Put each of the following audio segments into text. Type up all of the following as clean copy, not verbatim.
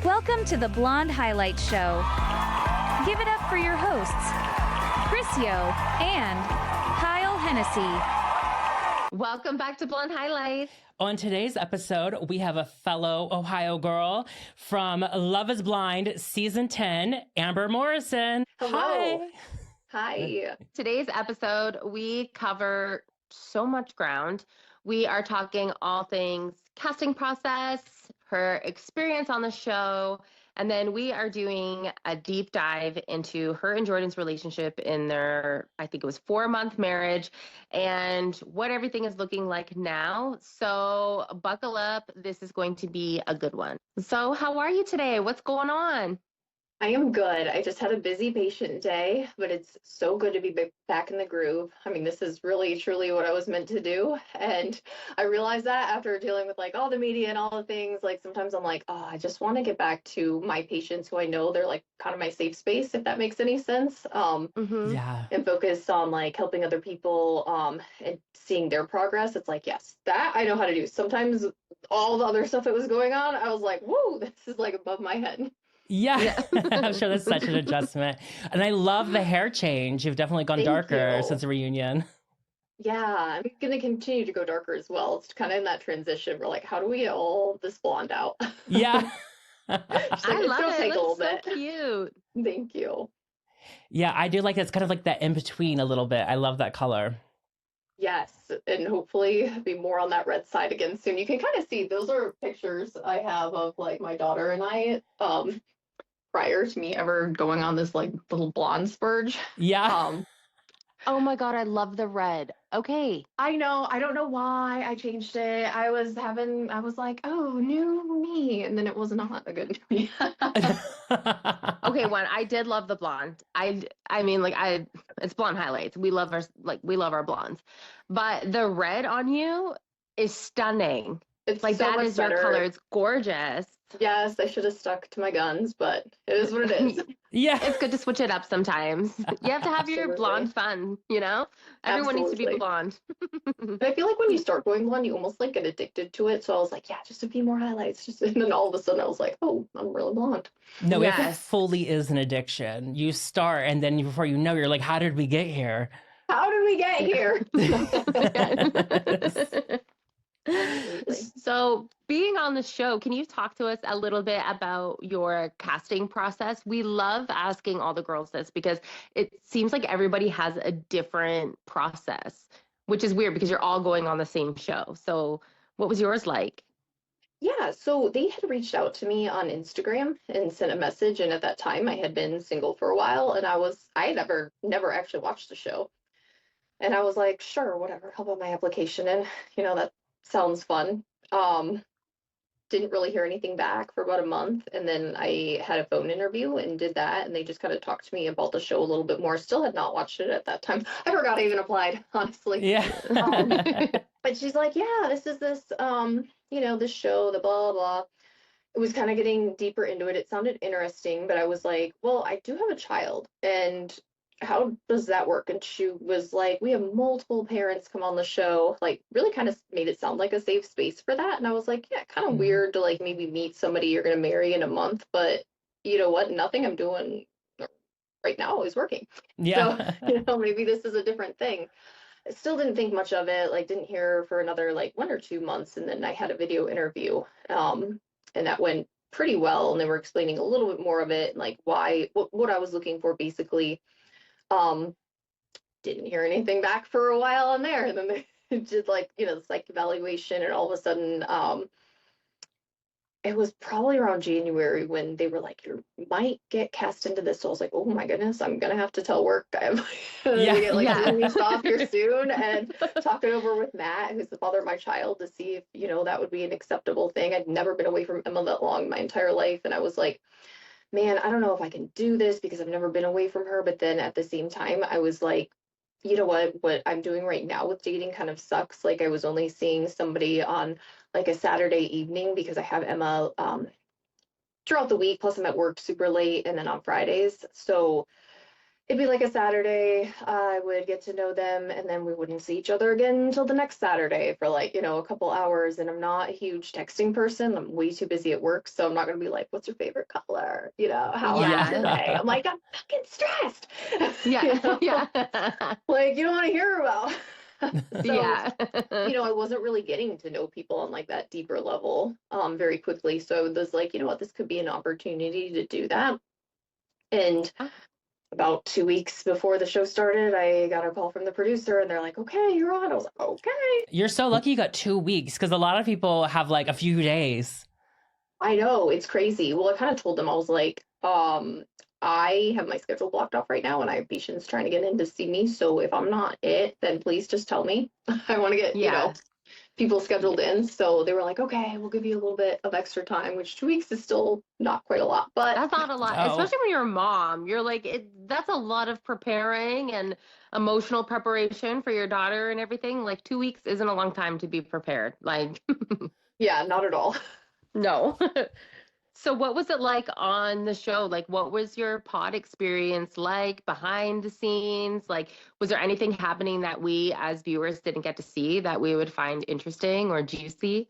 Welcome to the Blonde Highlight Show. Give it up for your hosts, Chrisio and Kyle Hennessy. Welcome back to Blonde Highlights. On today's episode, we have a fellow Ohio girl from Love is Blind Season 10, Amber Morrison. Hello. Hi. Today's episode, we cover so much ground. We are talking all things casting process, her experience on the show, and then we are doing a deep dive into her and Jordan's relationship in their, I think it was 4-month marriage, and what everything is looking like now. So buckle up. This is going to be a good one. So how are you today? What's going on? I am good. I just had a busy patient day, but it's so good to be back in the groove. I mean, this is really, truly what I was meant to do. And I realized that after dealing with like all the media and all the things, like sometimes I'm like, oh, I just want to get back to my patients who I know they're like kind of my safe space, if that makes any sense. Yeah. And focus on like helping other people and seeing their progress. It's like, yes, that I know how to do. Sometimes all the other stuff that was going on, I was like, whoa, this is like above my head. Yeah. I'm sure that's such an adjustment. And I love the hair change. You've definitely gone Thank darker you. since the reunion. Yeah, I'm going to continue to go darker as well. It's kind of in that transition. We're like, how do we get all this blonde out? Yeah. Just I it's love gonna it. take It a looks little so bit. cute. Thank you. Yeah, I do like it. It's kind of like that in between a little bit. I love that color. Yes, and hopefully be more on that red side again soon. You can kind of see those are pictures I have of like my daughter and I prior to me ever going on this like little blonde spurge. Yeah. Oh my God, I love the red. Okay. I know, I don't know why I changed it. I was like, oh, new me, and then it was not a good me. Okay, I did love the blonde. It's blonde highlights. We love our blondes. But the red on you is stunning. It's Like so that much is your better. color. It's gorgeous. Yes, I should have stuck to my guns, but it is what it is. Yeah. It's good to switch it up sometimes. You have to have your Absolutely. blonde fun, you know? Everyone needs to be Absolutely. blonde. And I feel like when you start going blonde, you almost like get addicted to it. So I was like, yeah, just a few more highlights. And then all of a sudden I was like, oh, I'm really blonde. No, it Yes. fully is an addiction. You start, and then before you know, you're like, how did we get here? How did we get here? So, being on the show, can you talk to us a little bit about your casting process? We love asking all the girls this because it seems like everybody has a different process, which is weird because you're all going on the same show. So, what was yours like? Yeah, so they had reached out to me on Instagram and sent a message. And at that time, I had been single for a while, and I had never actually watched the show. And I was like, sure, whatever, I'll put my application in. That sounds fun. Didn't really hear anything back for about a month, and then I had a phone interview and did that, and they just kind of talked to me about the show a little bit more. Still had not watched it at that time. I forgot I even applied, honestly. Yeah. But she's like, yeah, this is this this show, the blah blah. It was kind of getting deeper into it. It sounded interesting, but I was like, well, I do have a child, and how does that work? And she was like, we have multiple parents come on the show, like really kind of made it sound like a safe space for that. And I was like, yeah, kind of weird to like maybe meet somebody you're going to marry in a month, but you know what? Nothing I'm doing right now is working. Yeah. So, maybe this is a different thing. I still didn't think much of it, like didn't hear for another like 1 or 2 months. And then I had a video interview, and that went pretty well. And they were explaining a little bit more of it, like what I was looking for basically. Didn't hear anything back for a while on there. And then they did like, the psych evaluation, and all of a sudden, it was probably around January when they were like, you might get cast into this. So I was like, oh my goodness, I'm gonna have to tell work I'm gonna get like 2 weeks off here soon, and talk it over with Matt, who's the father of my child, to see if, that would be an acceptable thing. I'd never been away from Emma that long my entire life. And I was like, man, I don't know if I can do this because I've never been away from her. But then at the same time, I was like, you know what I'm doing right now with dating kind of sucks. Like I was only seeing somebody on like a Saturday evening because I have Emma throughout the week. Plus I'm at work super late and then on Fridays. So it'd be like a Saturday. I would get to know them, and then we wouldn't see each other again until the next Saturday for like, a couple hours. And I'm not a huge texting person. I'm way too busy at work, so I'm not gonna be like, "What's your favorite color?" How are you today? I'm like, I'm fucking stressed. Yeah. Yeah. Like, you don't want to hear about. So, Yeah. I wasn't really getting to know people on like that deeper level very quickly. So I was like, you know what, this could be an opportunity to do that. And about 2 weeks before the show started, I got a call from the producer and they're like, "Okay, you're on." I was like, "Okay." You're so lucky you got 2 weeks because a lot of people have like a few days. I know, it's crazy. Well, I kind of told them, I was like, I have my schedule blocked off right now and I have patients trying to get in to see me. So if I'm not it, then please just tell me. I want to get, people scheduled in. So they were like, "Okay, we'll give you a little bit of extra time," which 2 weeks is still not quite a lot, but That's not a lot, especially when you're a mom. You're like, that's a lot of preparing and emotional preparation for your daughter and everything. Like 2 weeks isn't a long time to be prepared. Like, yeah, not at all. no. So what was it like on the show? Like, what was your pod experience like behind the scenes? Like, was there anything happening that we as viewers didn't get to see that we would find interesting or juicy?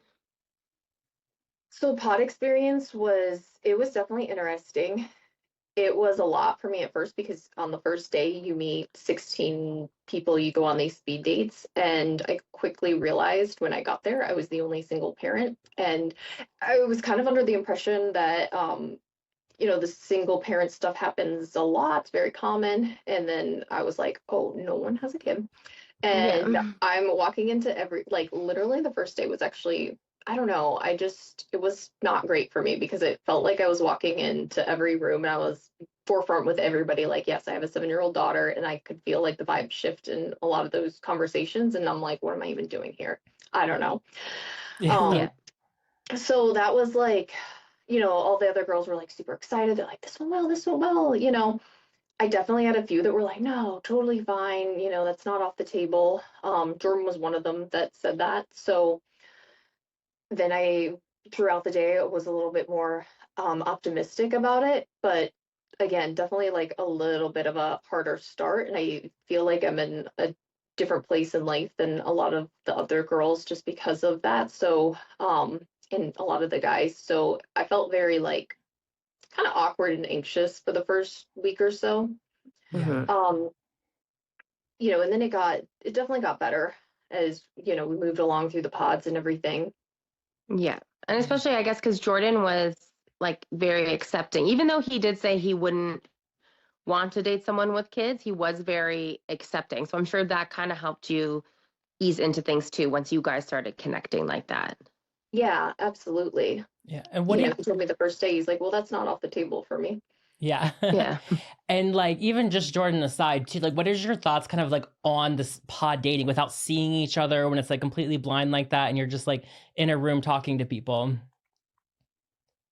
So pod experience it was definitely interesting. It was a lot for me at first because on the first day you meet 16 people, you go on these speed dates, and I quickly realized when I got there I was the only single parent, and I was kind of under the impression that the single parent stuff happens a lot, it's very common, and then I was like, "Oh, no one has a kid." And Yeah. I'm walking into like literally the first day was actually, I don't know, it was not great for me because it felt like I was walking into every room and I was forefront with everybody, like, yes, I have a 7-year-old daughter, and I could feel like the vibe shift in a lot of those conversations. And I'm like, what am I even doing here? I don't know. Yeah. So that was like, all the other girls were like super excited. They're like, "This went well, this went well." I definitely had a few that were like, "No, totally fine. That's not off the table." Jordan was one of them that said that. So then throughout the day, was a little bit more optimistic about it. But again, definitely like a little bit of a harder start. And I feel like I'm in a different place in life than a lot of the other girls just because of that. So, and a lot of the guys. So I felt very like kind of awkward and anxious for the first week or so. Mhm. And then it definitely got better as, we moved along through the pods and everything. Yeah. And especially, I guess, because Jordan was like very accepting. Even though he did say he wouldn't want to date someone with kids, he was very accepting. So I'm sure that kind of helped you ease into things too once you guys started connecting like that. Yeah, absolutely. Yeah. And what He told me the first day, he's like, "Well, that's not off the table for me." Yeah. Yeah. And like even just Jordan aside too, like what is your thoughts kind of like on this pod dating without seeing each other when it's like completely blind like that and you're just like in a room talking to people?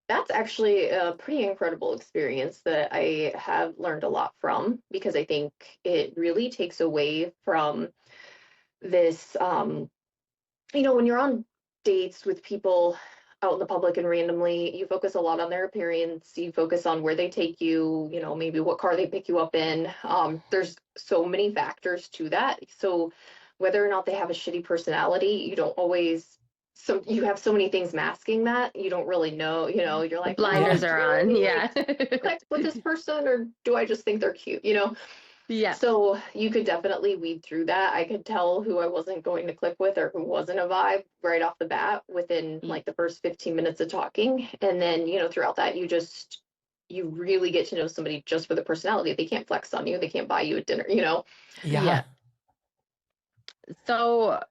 That's actually a pretty incredible experience that I have learned a lot from, because I think it really takes away from this, when you're on dates with people out in the public and randomly, you focus a lot on their appearance, you focus on where they take you, maybe what car they pick you up in. There's so many factors to that. So whether or not they have a shitty personality, you don't always, so you have so many things masking that you don't really know, you're like, Blinders "Oh, are do I on. really Yeah. connect with this person, or do I just think they're cute?" Yeah. So you could definitely weed through that. I could tell who I wasn't going to click with or who wasn't a vibe right off the bat within like the first 15 minutes of talking. And then, throughout that, you really get to know somebody just for the personality. They can't flex on you. They can't buy you a dinner. Yeah. So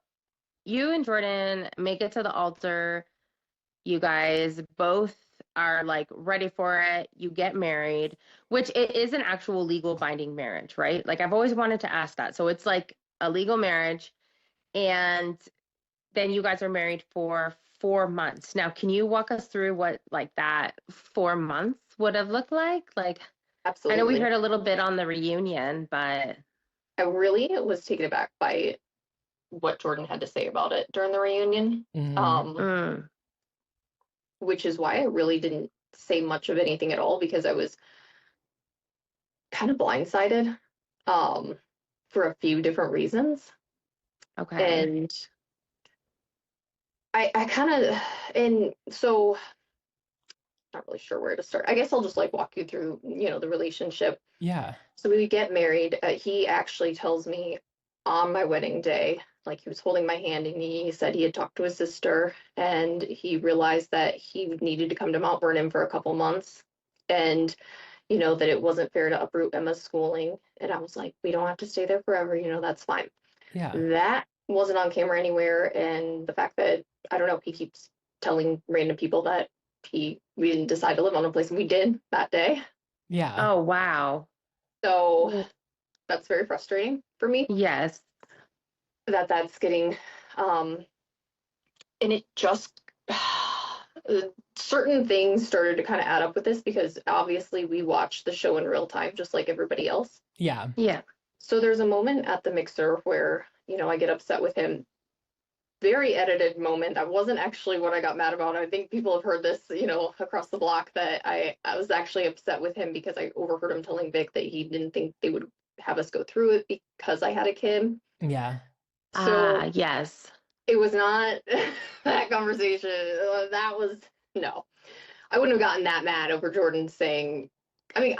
you and Jordan make it to the altar. You guys both are like ready for it. You get married, which it is an actual legal binding marriage, right? Like I've always wanted to ask that. So it's like a legal marriage, and then you guys are married for 4 months. Now, can you walk us through what like that 4 months would have looked like? Like I know we Absolutely. heard a little bit on the reunion, but I really was taken aback by what Jordan had to say about it during the reunion. mm, Which is why I really didn't say much of anything at all, because I was kind of blindsided. for a few different reasons. Okay. And I kind of, and so not really sure where to start. I guess I'll just like walk you through, the relationship. Yeah. So we get married. He actually tells me on my wedding day, like he was holding my hand and he said he had talked to his sister and he realized that he needed to come to Mount Vernon for a couple months and, that it wasn't fair to uproot Emma's schooling. And I was like, we don't have to stay there forever, that's fine. Yeah. That wasn't on camera anywhere. And the fact that, I don't know, he keeps telling random people that we didn't decide to live on a place. We did that day. Yeah. Oh, wow. So that's very frustrating for me. Yes. That's getting, and it just, certain things started to kind of add up with this because obviously we watched the show in real time, just like everybody else. Yeah. Yeah. So there's a moment at the mixer where, I get upset with him. Very edited moment. That wasn't actually what I got mad about. I think people have heard this, across the block that I was actually upset with him because I overheard him telling Vic that he didn't think they would have us go through it because I had a kid. Yeah. So yes. it was not that conversation. That was, no. I wouldn't have gotten that mad over Jordan saying, I mean,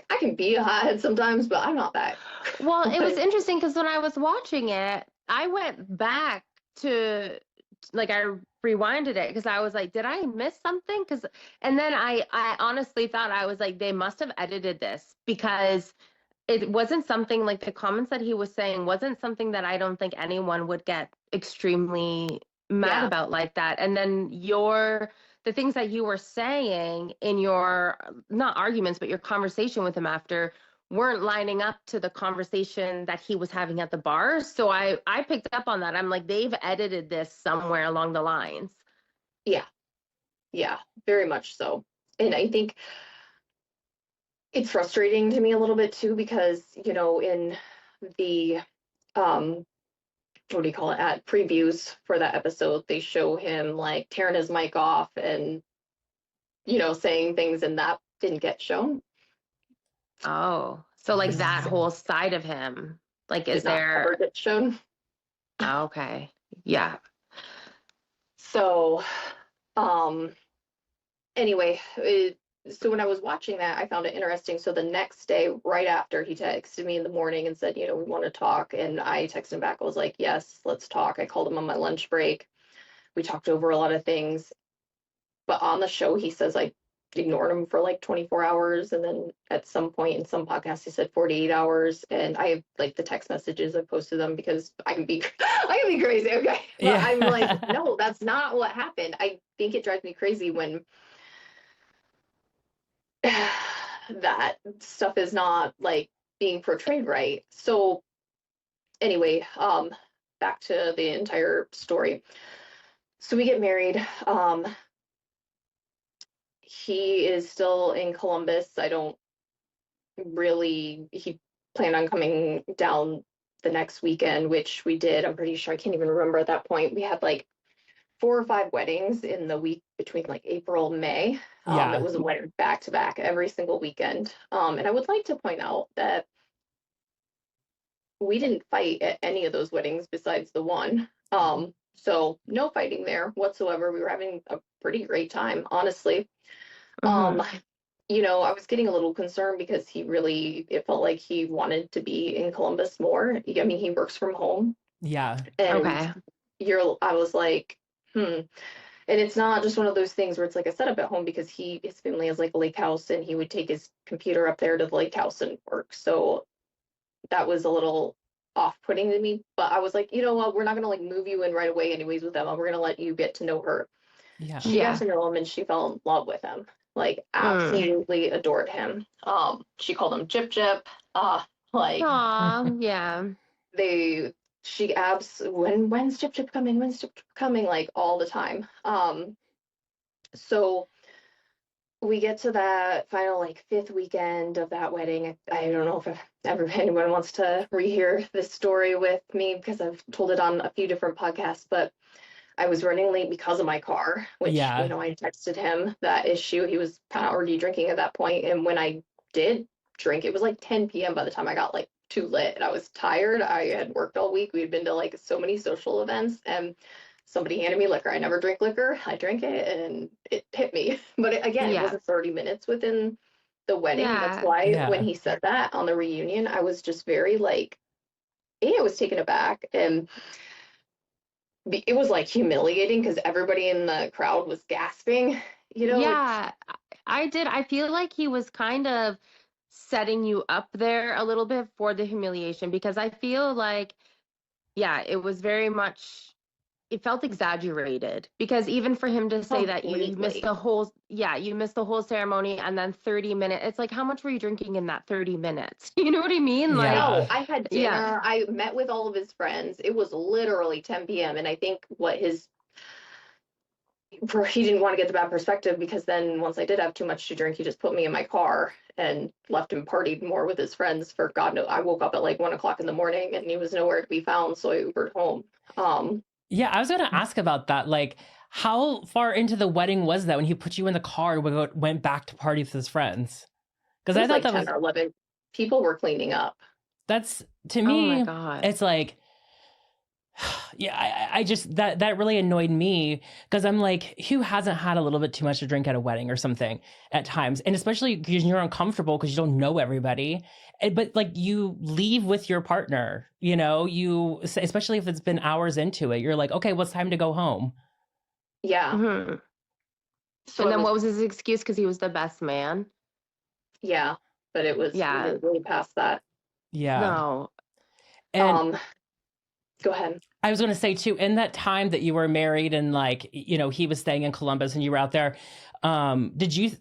I can be a hothead sometimes, but I'm not that. Well, it was interesting because when I was watching it, I went back to, like, I rewinded it because I was like, did I miss something? And then I honestly thought, I was like, they must have edited this because it wasn't something, like the comments that he was saying wasn't something that I don't think anyone would get extremely mad about like that. And then the things that you were saying in your, not arguments, but your conversation with him after weren't lining up to the conversation that he was having at the bar. So I picked up on that. I'm like, they've edited this somewhere along the lines. Yeah, very much so. And I think it's frustrating to me a little bit too, because, in the, what do you call it, at previews for that episode, they show him like tearing his mic off and, saying things, and that didn't get shown. Oh, so like that whole side of him, like, is there ever get shown? Oh, okay. Yeah. So, anyway, so when I was watching that, I found it interesting. So the next day, right after, he texted me in the morning and said, we want to talk. And I texted him back. I was like, yes, let's talk. I called him on my lunch break. We talked over a lot of things. But on the show, he says I ignored him for like 24 hours. And then at some point in some podcast, he said 48 hours. And I have like the text messages, I posted them because I can be crazy. Okay. But yeah. I'm like, no, that's not what happened. I think it drives me crazy when that stuff is not like being portrayed right. So anyway, back to the entire story. So we get married. He is still in Columbus. He planned on coming down the next weekend, which we did. I'm pretty sure, I can't even remember at that point. We had like 4 or 5 weddings in the week between like April and May. It was a wedding back to back every single weekend. And I would like to point out that we didn't fight at any of those weddings besides the one. So no fighting there whatsoever. We were having a pretty great time, honestly. I was getting a little concerned because it felt like he wanted to be in Columbus more. I mean, he works from home. Yeah. And okay. I was like, And it's not just one of those things where it's like a setup at home, because his family has like a lake house and he would take his computer up there to the lake house and work. So that was a little off-putting to me. But I was like, you know what? We're not going to like move you in right away anyways with Emma. We're going to let you get to know her. Yeah. She got to know him and she fell in love with him. Like absolutely adored him. She called him Jip Jip. Aww, yeah. When's Jip Jip coming? When's Jip Jip coming? Like all the time. So we get to that final like 5th weekend of that wedding. I don't know if anyone wants to rehear this story with me because I've told it on a few different podcasts, but I was running late because of my car, which, I texted him that issue. He was kind of already drinking at that point. And when I did drink, it was like 10 p.m. by the time I got like too lit and I was tired. I had worked all week. We had been to like so many social events and somebody handed me liquor. I never drink liquor. I drank it and it hit me. But again, it wasn't 30 minutes within the wedding. That's why when he said that on the reunion, I was just very like, I was taken aback. And it was like humiliating because everybody in the crowd was gasping, you know? Yeah, I did. I feel like he was kind of setting you up there a little bit for the humiliation because I feel like, yeah, it was very much, it felt exaggerated because even for him to say that you missed the whole, you missed the whole ceremony and then 30 minutes, it's like, how much were you drinking in that 30 minutes? You know what I mean? Like, no, I had dinner. I met with all of his friends. It was literally 10 p.m. And I think he didn't want to get the bad perspective because then once I did have too much to drink, he just put me in my car and left him partied more with his friends for God knows. I woke up at like 1 o'clock in the morning and he was nowhere to be found. So I Ubered home. Yeah, I was going to ask about that. Like, how far into the wedding was that when he put you in the car and went back to party with his friends? Because I thought like that 10 or 11 people were cleaning up. That's, to me, oh my God. It's like, yeah, I just, that really annoyed me because I'm like, who hasn't had a little bit too much to drink at a wedding or something at times? And especially because you're uncomfortable because you don't know everybody. But like you leave with your partner, you know, especially if it's been hours into it, you're like, okay, well, it's time to go home. Yeah. Mm-hmm. So and then what was his excuse? Because he was the best man? Yeah, but it was really past that. Yeah. No. And go ahead. I was going to say too, in that time that you were married and like, you know, he was staying in Columbus and you were out there, did you,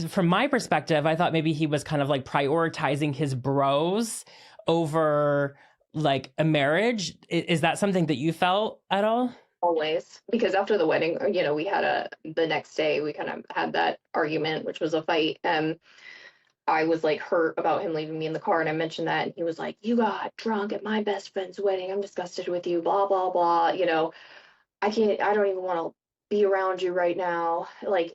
from my perspective, I thought maybe he was kind of like prioritizing his bros over like a marriage. Is that something that you felt at all? Always, because after the wedding, you know, we had the next day we kind of had that argument, which was a fight. And I was like hurt about him leaving me in the car. And I mentioned that. And he was like, you got drunk at my best friend's wedding. I'm disgusted with you, blah, blah, blah. You know, I don't even want to be around you right now. Like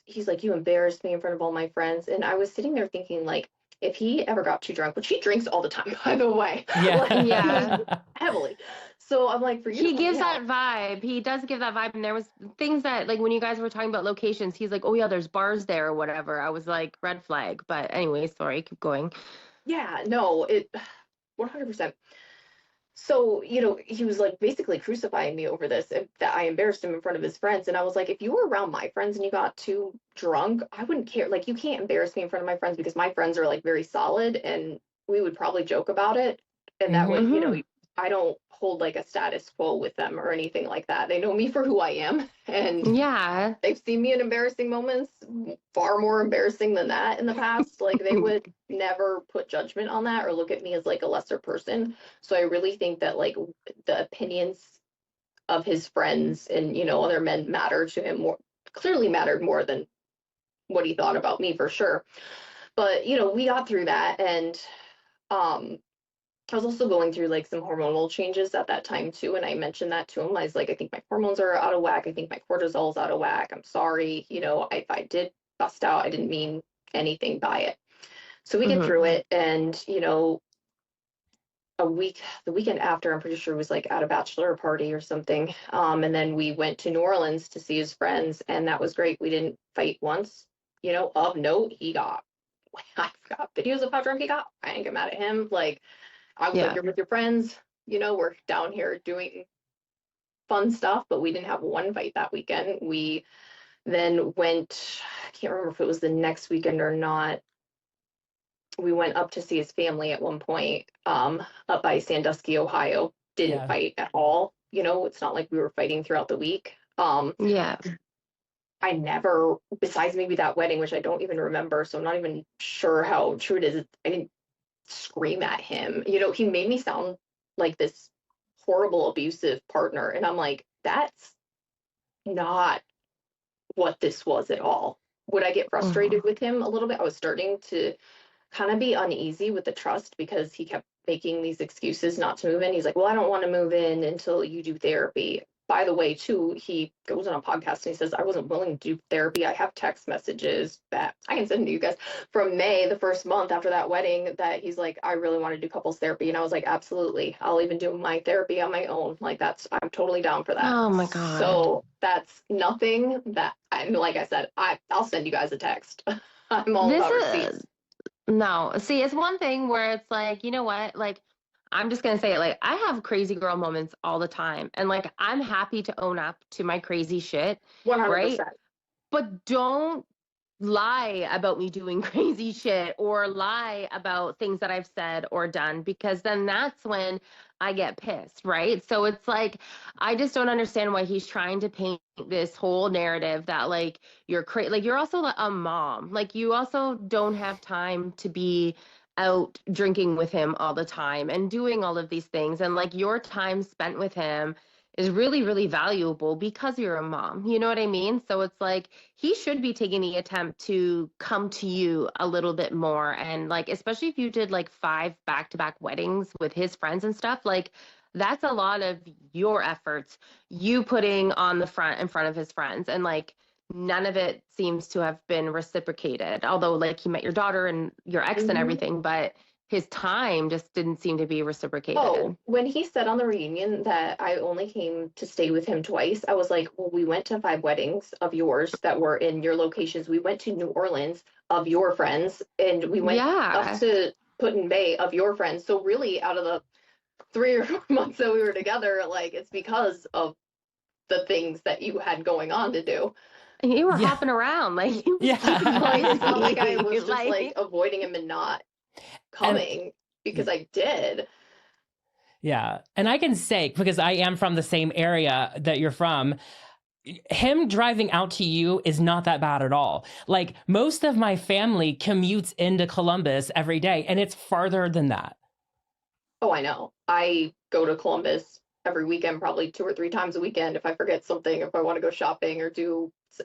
he's like, you embarrassed me in front of all my friends. And I was sitting there thinking like, if he ever got too drunk, which he drinks all the time, by the way. Yeah. Heavily. So I'm like, for you. He gives that vibe. He does give that vibe. And there was things that, like, when you guys were talking about locations, he's like, oh, yeah, there's bars there or whatever. I was like, red flag. But anyway, sorry, keep going. Yeah, no, 100%. So, you know, he was like basically crucifying me over this, that I embarrassed him in front of his friends. And I was like, if you were around my friends and you got too drunk, I wouldn't care. Like, you can't embarrass me in front of my friends because my friends are like very solid and we would probably joke about it. And that way, you know, I don't hold like a status quo with them or anything like that. They know me for who I am. And they've seen me in embarrassing moments, far more embarrassing than that in the past. Like they would never put judgment on that or look at me as like a lesser person. So I really think that like the opinions of his friends and, you know, other men matter to him clearly mattered more than what he thought about me for sure. But, you know, we got through that. And, I was also going through like some hormonal changes at that time too. And I mentioned that to him. I was like, I think my hormones are out of whack. I think my cortisol's out of whack. I'm sorry. You know, if I did bust out, I didn't mean anything by it. So we get through it. And, you know, the weekend after, I'm pretty sure it was like at a bachelor party or something. And then we went to New Orleans to see his friends. And that was great. We didn't fight once, you know, of note. I've got videos of how drunk he got. I ain't get mad at him. Like, I was like, you're with your friends, you know, we're down here doing fun stuff, but we didn't have one fight that weekend. We then went, I can't remember if it was the next weekend or not. We went up to see his family at one point, up by Sandusky, Ohio. Didn't fight at all. You know, it's not like we were fighting throughout the week. I never, besides maybe that wedding, which I don't even remember, so I'm not even sure how true it is. I didn't scream at him. You know, he made me sound like this horrible abusive partner, and I'm like, that's not what this was at all. Would I get frustrated with him a little bit? I was starting to kind of be uneasy with the trust because he kept making these excuses not to move in. He's like, well, I don't want to move in until you do therapy. by the way, too, he goes on a podcast and he says, I wasn't willing to do therapy. I have text messages that I can send to you guys from May, the first month after that wedding, that he's like, I really want to do couples therapy. And I was like, absolutely. I'll even do my therapy on my own. Like, I'm totally down for that. Oh my God. So that's nothing that, like I said, I'll send you guys a text. I'm all about receipts. No, see, it's one thing where it's like, you know what? Like, I'm just gonna say it, like, I have crazy girl moments all the time. And like, I'm happy to own up to my crazy shit. 100%. Right? But don't lie about me doing crazy shit or lie about things that I've said or done, because then that's when I get pissed, right? So it's like, I just don't understand why he's trying to paint this whole narrative that like you're crazy. Like, you're also a mom. Like, you also don't have time to be out drinking with him all the time and doing all of these things. And like, your time spent with him is really, really valuable because you're a mom. You know what I mean? So it's like, he should be taking the attempt to come to you a little bit more. And like, especially if you did like 5 back-to-back weddings with his friends and stuff, like, that's a lot of your efforts you putting on the front in front of his friends. And like, none of it seems to have been reciprocated. Although like, he met your daughter and your ex and everything, but his time just didn't seem to be reciprocated. Oh, when he said on the reunion that I only came to stay with him twice, I was like, well, we went to 5 weddings of yours that were in your locations. We went to New Orleans of your friends, and we went up to Put-in Bay of your friends. So really, out of the 3 or 4 months that we were together, like, it's because of the things that you had going on to do. You were hopping around, like, Like, it's not like I was just like avoiding him and not coming, because I did. Yeah. And I can say, because I am from the same area that you're from, him driving out to you is not that bad at all. Like, most of my family commutes into Columbus every day, and it's farther than that. Oh, I know. I go to Columbus every weekend, probably 2 or 3 times a weekend. If I forget something, if I want to go shopping or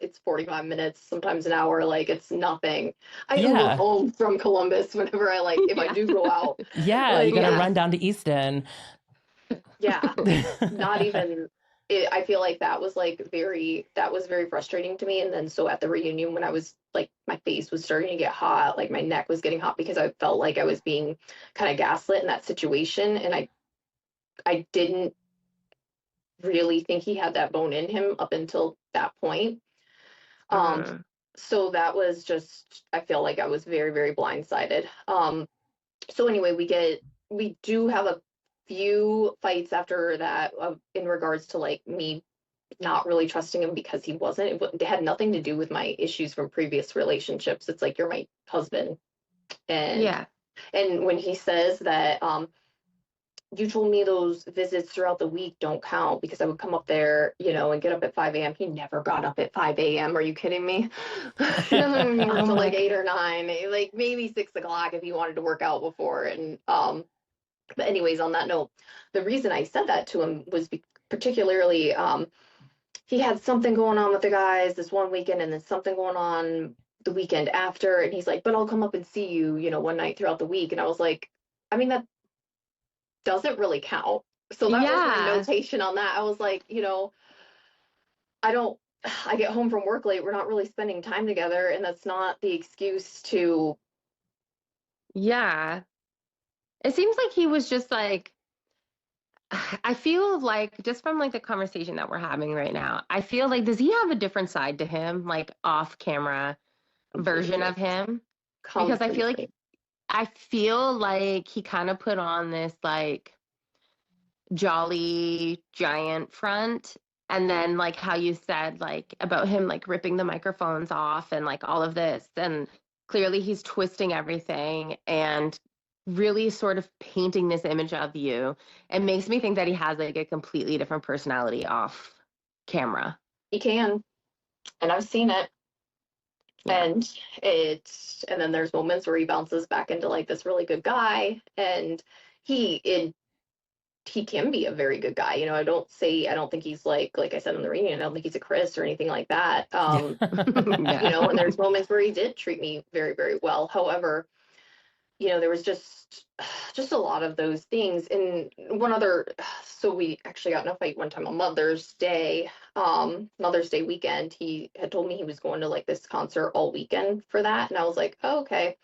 it's 45 minutes, sometimes an hour. Like, it's nothing. I Uber home from Columbus whenever I if I do go out. Yeah, like, you gotta run down to Easton. Yeah, not even. I feel like that was very frustrating to me. And then so at the reunion, when I was like, my face was starting to get hot, like my neck was getting hot, because I felt like I was being kind of gaslit in that situation, and I didn't really think he had that bone in him up until that point. So that was just, I feel like I was very, very blindsided. So anyway, we do have a few fights after that in regards to like me not really trusting him, because it had nothing to do with my issues from previous relationships. It's like, you're my husband. And when he says that, you told me those visits throughout the week don't count because I would come up there, and get up at 5 a.m. He never got up at 5 a.m. Are you kidding me? He doesn't even work till like 8 or 9, like maybe 6 o'clock if he wanted to work out before. And but anyways, on that note, the reason I said that to him was particularly he had something going on with the guys this one weekend, and then something going on the weekend after, and he's like, but I'll come up and see you, one night throughout the week. And I was like, I mean, that doesn't really count. So that was my notation on that. I was like, I get home from work late, we're not really spending time together, and that's not the excuse to. Yeah. It seems like he was just like, I feel like, just from like the conversation that we're having right now, I feel like, does he have a different side to him, like off camera version of him? Because I feel like he kind of put on this like jolly giant front, and then like how you said like about him like ripping the microphones off and like all of this, and clearly he's twisting everything and really sort of painting this image of you. It makes me think that he has like a completely different personality off camera. He can, and I've seen it. And then there's moments where he bounces back into like this really good guy, and he can be a very good guy. I don't think he's like I said in the reunion, I don't think he's a Chris or anything like that. And there's moments where he did treat me very, very well. However, there was just a lot of those things. And one other, so we actually got in a fight one time on Mother's Day weekend. He had told me he was going to like this concert all weekend for that. And I was like, oh, okay.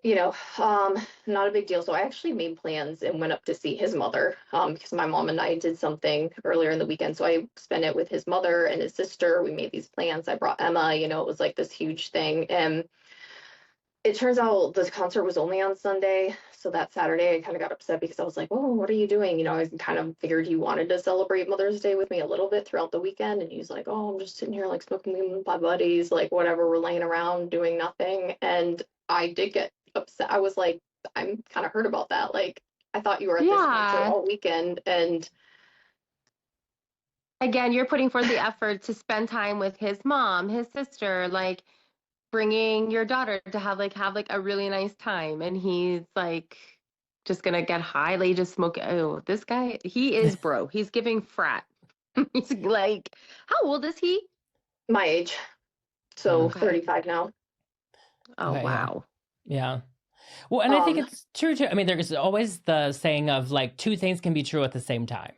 Not a big deal. So I actually made plans and went up to see his mother, because my mom and I did something earlier in the weekend. So I spent it with his mother and his sister. We made these plans. I brought Emma, it was like this huge thing. And it turns out the concert was only on Sunday. So that Saturday, I kind of got upset because I was like, oh, what are you doing? I kind of figured he wanted to celebrate Mother's Day with me a little bit throughout the weekend. And he's like, oh, I'm just sitting here like smoking weed with my buddies, like whatever, we're laying around doing nothing. And I did get upset. I was like, I'm kind of hurt about that. Like, I thought you were at this concert all weekend. And again, you're putting forth the effort to spend time with his mom, his sister, like bringing your daughter to have a really nice time, and he's like just gonna get high, like just smoke. Oh, this guy, he is bro. He's giving frat. He's like, how old is he? My age. So 35 now. Oh, Okay, wow. Yeah. Well, and I think it's true too. I mean, there's always the saying of like two things can be true at the same time.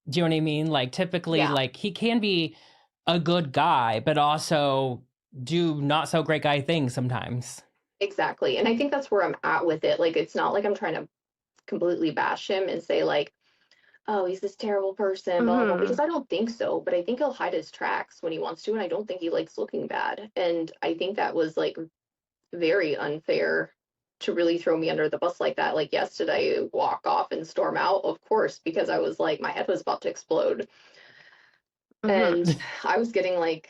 Do you know what I mean? Like typically, like he can be a good guy, but also do not so great guy things sometimes. Exactly. And I think that's where I'm at with it. Like, it's not like I'm trying to completely bash him and say like, oh, he's this terrible person, blah, blah, blah, because I don't think so. But I think he'll hide his tracks when he wants to. And I don't think he likes looking bad. And I think that was like very unfair to really throw me under the bus like that. Like, yes, did I walk off and storm out? Of course, because I was like, my head was about to explode. And I was getting like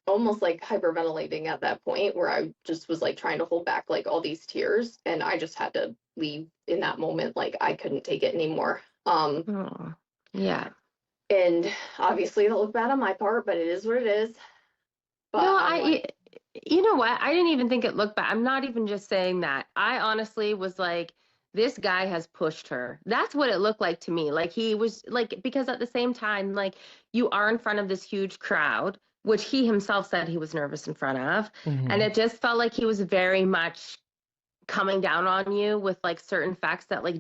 almost like hyperventilating at that point, where I just was like trying to hold back like all these tears, and I just had to leave in that moment. Like, I couldn't take it anymore. Yeah. And obviously it'll look bad on my part, but it is what it is. But no, you know what? I didn't even think it looked bad. I'm not even just saying that. I honestly was like, this guy has pushed her. That's what it looked like to me. Like, he was like, because at the same time, like, you are in front of this huge crowd, which he himself said he was nervous in front of. And it just felt like he was very much coming down on you with like certain facts that like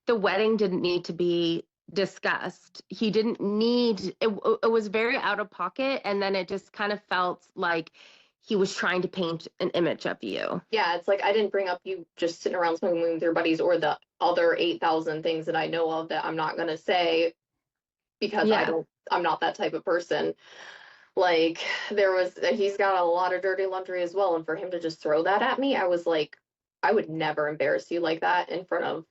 the wedding didn't need to be discussed. He didn't need it. It was very out of pocket. And then it just kind of felt like he was trying to paint an image of you. Yeah, it's like, I didn't bring up you just sitting around smoking with your buddies or the other 8,000 things that I know of that I'm not going to say, because I'm not that type of person. Like, he's got a lot of dirty laundry as well. And for him to just throw that at me, I was like, I would never embarrass you like that in front of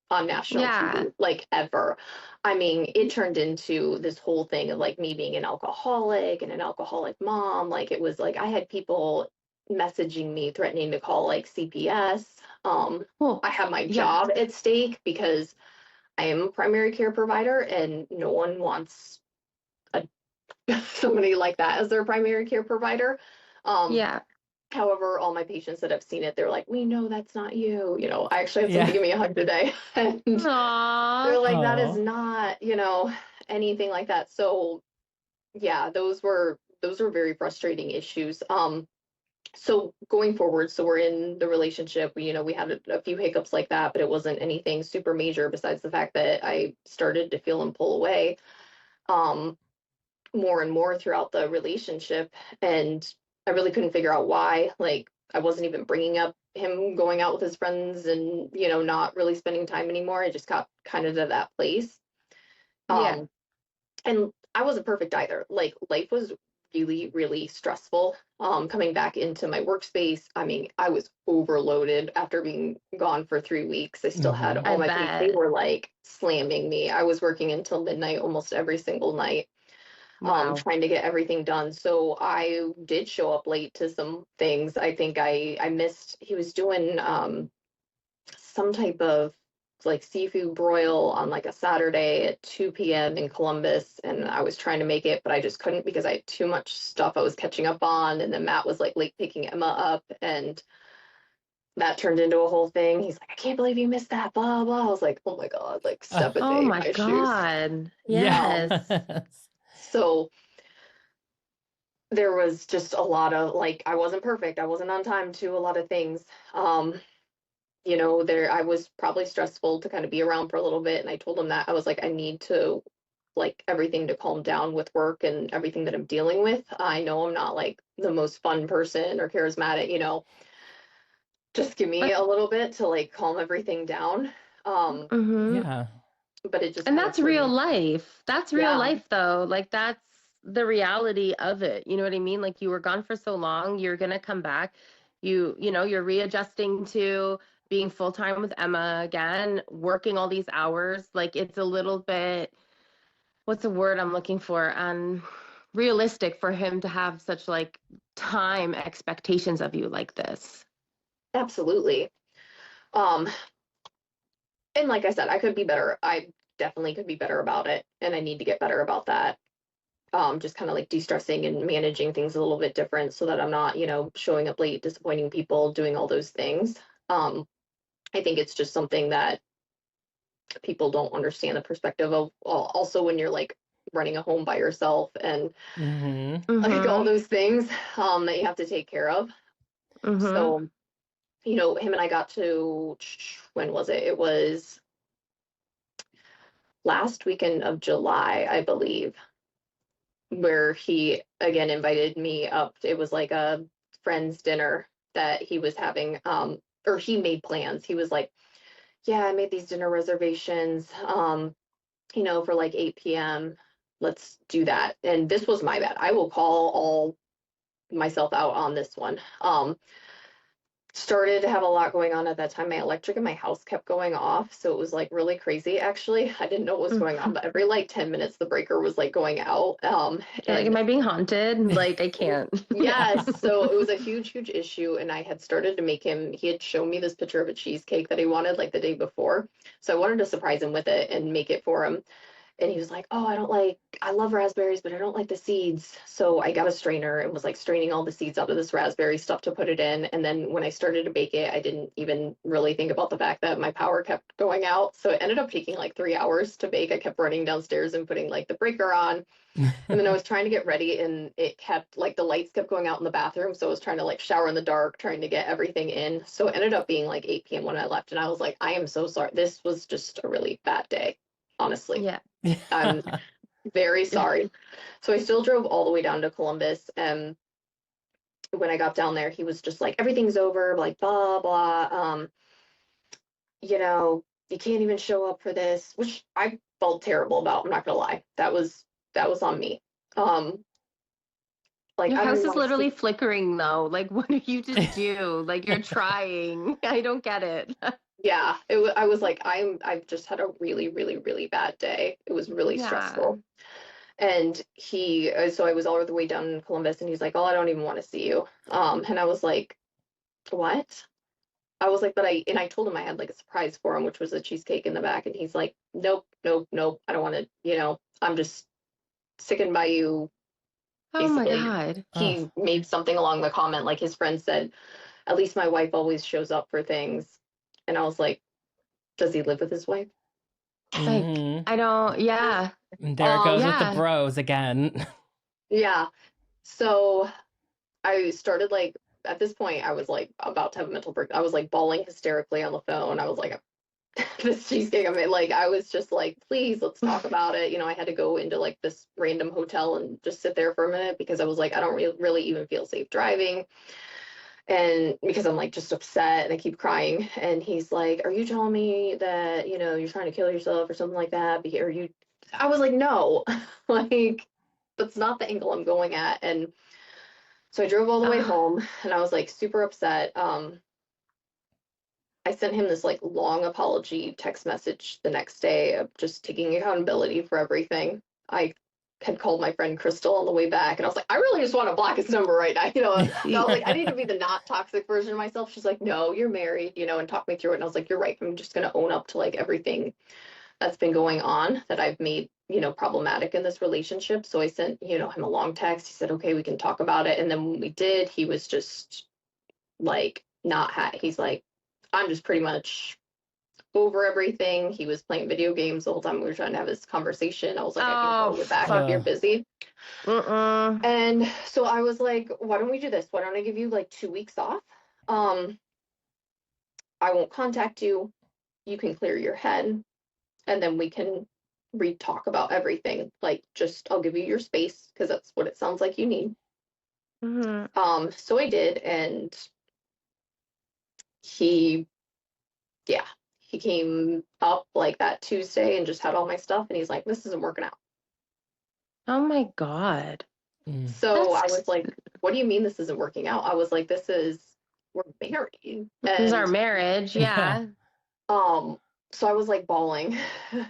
on national TV, like, ever. I mean, it turned into this whole thing of like me being an alcoholic and an alcoholic mom. Like, it was like I had people messaging me threatening to call like CPS. I have my job at stake because I am a primary care provider, and no one wants somebody like that as their primary care provider. However, all my patients that have seen it, they're like, we know that's not you. I actually had someone give me a hug today. And they're like, that is not, anything like that. So yeah, those were very frustrating issues. So going forward, so we're in the relationship, we had a few hiccups like that, but it wasn't anything super major besides the fact that I started to feel him pull away more and more throughout the relationship. And I really couldn't figure out why. Like, I wasn't even bringing up him going out with his friends and, not really spending time anymore. I just got kind of to that place. And I wasn't perfect either. Like, life was really, really stressful. Coming back into my workspace, I mean, I was overloaded after being gone for 3 weeks. I still had all my patients. They were like slamming me. I was working until midnight almost every single night. Trying to get everything done. So I did show up late to some things. I think I missed, he was doing some type of like seafood broil on like a Saturday at 2 p.m. in Columbus, and I was trying to make it, but I just couldn't because I had too much stuff I was catching up on. And then Matt was like late picking Emma up, and that turned into a whole thing. He's like, I can't believe you missed that, blah, blah. I was like, oh my God, like, step a day oh in my my God. shoes. Yes. So there was just a lot of like, I wasn't perfect. I wasn't on time to a lot of things. I was probably stressful to kind of be around for a little bit. And I told him that I was like, I need to like everything to calm down with work and everything that I'm dealing with. I know I'm not like the most fun person or charismatic, just give me a little bit to like calm everything down. Yeah. But it just And kind of that's real turned. life. That's real Yeah, life though. Like that's the reality of it. You know what I mean? Like you were gone for so long, you're gonna come back. You're readjusting to being full time with Emma again, working all these hours. Like it's a little bit, what's the word I'm looking for? Realistic for him to have such like time expectations of you like this. absolutely. Um, and like I said, I could be better. I definitely could be better about it, and I need to get better about that. Just kind of like de-stressing and managing things a little bit different so that I'm not, showing up late, disappointing people, doing all those things. I think it's just something that people don't understand the perspective of. Also, when you're like running a home by yourself and like all Mm-hmm. those things that you have to take care of. Mm-hmm. So, him and I got to, when was it? It was last weekend of July, I believe, where he again invited me up. It was like a friend's dinner that he was having, or he made plans. He was like, yeah, I made these dinner reservations, for like 8 p.m. Let's do that. And this was my bad. I will call all myself out on this one. Started to have a lot going on at that time. My electric in my house kept going off, so it was like really crazy actually. I didn't know what was going on, but every like 10 minutes the breaker was like going out. You're like, am And I being haunted? Like I can't. Yeah. yes, so it was a huge, huge issue, and I had started to make him. He had shown me this picture of a cheesecake that he wanted like the day before, so I wanted to surprise him with it and make it for him. And he was like, "Oh, I love raspberries, but I don't like the seeds." So I got a strainer and was like straining all the seeds out of this raspberry stuff to put it in. And then when I started to bake it, I didn't even really think about the fact that my power kept going out. So it ended up taking like 3 hours to bake. I kept running downstairs and putting like the breaker on. And then I was trying to get ready and it kept like the lights kept going out in the bathroom. So I was trying to like shower in the dark, trying to get everything in. So it ended up being like 8 p.m. when I left. And I was like, I am so sorry. This was just a really bad day, honestly. Yeah. I'm very sorry. So I still drove all the way down to Columbus. And when I got down there, he was just like, everything's over, like blah blah. You can't even show up for this, which I felt terrible about. I'm not gonna lie. That was on me. Um, like Your I don't house even is want to literally sleep. flickering though. Like what are you to do? Like you're trying. I don't get it. Yeah, I was like, I've just had a really, really, really bad day. It was really Yeah. stressful. And so I was all the way down in Columbus, and he's like, "Oh, I don't even want to see you." And I was like, "What?" I was like, and I told him I had like a surprise for him, which was a cheesecake in the back, and he's like, "Nope, nope, nope. I don't want to. I'm just sticking by you." Oh my Basically, God. Oh. he made something along the comment like his friend said, "At least my wife always shows up for things," and I was like, "Does he live with his wife?" Like Hmm. I don't, yeah. There it goes with the Yeah. bros again. Yeah. So I started like at this point I was like about to have a mental break. I was like bawling hysterically on the phone. I was like, this cheesecake I made, like I was just like, please let's talk about it. I had to go into like this random hotel and just sit there for a minute because I was like, I don't really even feel safe driving. And because I'm like just upset and I keep crying. And he's like, are you telling me that, you're trying to kill yourself or something like that? I was like, no, like that's not the angle I'm going at. And so I drove all the way Ah, home and I was like super upset. I sent him this like long apology text message the next day of just taking accountability for everything. I had called my friend Crystal on the way back and I was like, I really just want to block his number right now. I was like, I need to be the not toxic version of myself. She's like, no, you're married, and talk me through it. And I was like, you're right. I'm just going to own up to like everything that's been going on that I've made, problematic in this relationship. So I sent, him a long text. He said, okay, we can talk about it. And then when we did, he was just like, not, he's like, I'm just pretty much over everything. He was playing video games the whole time we were trying to have this conversation. I was like, I can call you back if you're busy. And so I was like, why don't we do this? Why don't I give you like 2 weeks off? I won't contact you. You can clear your head, and then we can re-talk about everything. Like, just I'll give you your space because that's what it sounds like you need. So I did, and he came up like that Tuesday and just had all my stuff, and he's like, this isn't working out. Oh my God. So I was like, what do you mean this isn't working out? I was like, we're married. This is our marriage, yeah. So I was like bawling,